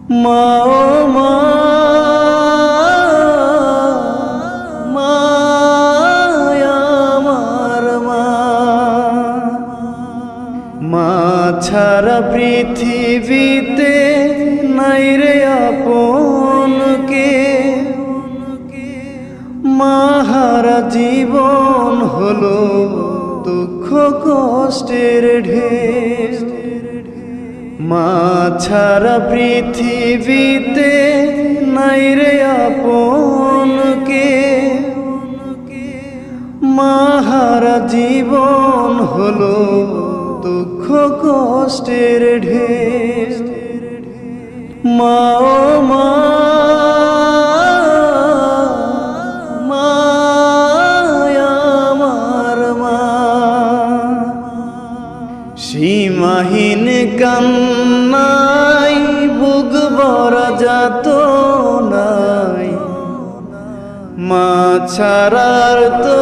মা ও মা, মা আমার মা, মা ছাড়া পৃথিবীতে নাই রে আপন কে। মা হারা জীবন হলো দুঃখ কষ্টের ঢের। মা ছাড়া পৃথিবীতে নাই রে আপন কে। মা হারা জীবন হলো দুঃখ কষ্টের ঢের। মা ও মা, মা আমার মা, সীমাহীন কান্নাই বুক ভরা যাতনাই। মা ছাড়ার তো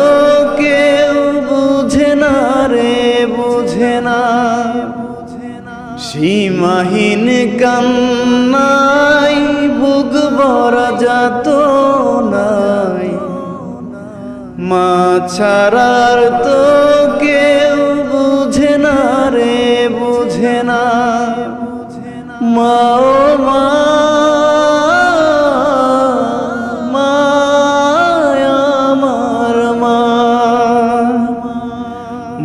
কেউ বুঝে না রে, বুঝে না। সীমাহীন কান্নাই বুক ভরা যাতনাই। মা ছাড়ার তো কেউ বুঝে না রে, বুঝে না। মা ও মা, মা আমার মা,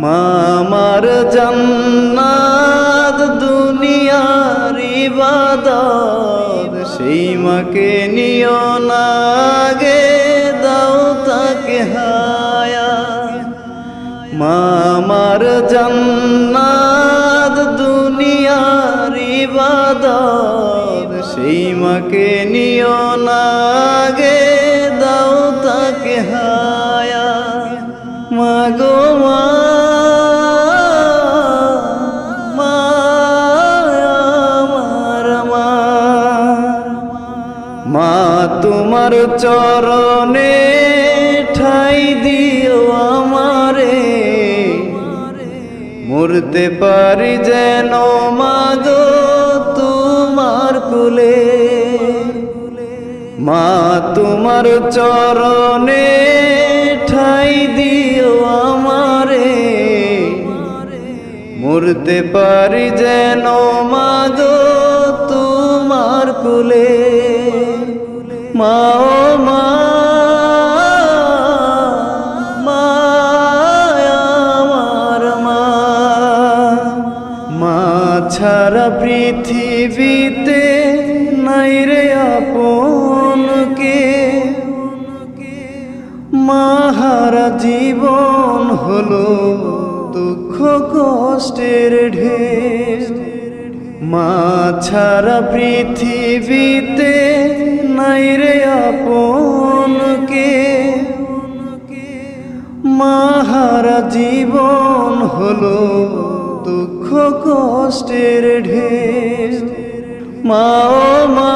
মা আমার জান্নাত দুনিয়ার ইবাদত। সেই মাকে নিও না গে, দাও তাকে হায়াত। মা আমার জান্নাত দুনিয়ার ইবাদত। সেই মাকে নিও না গে, দাও তাকে হায়াত। মা গো মা, মা আমার মা, মা তোমার চরণে ঠাই দিও আমারে। মরতে পারি যেন মা গো তোমার কুলে। মা তোমার চরণে ঠাই দিও আমারে। মরতে পারি যেন মা গো তোমার কুলে। মা ও মা, মা আমার মা, মা ছাড়া পৃথিবীতে নাই রে আপন কে। মা হারা জীবন হলো দুঃখ কষ্টের ঢের। মা ছাড়া পৃথিবীতে নাই রে আপন কে। মা হারা জীবন হলো দুঃখ কষ্টের ঢের। মা ও মা।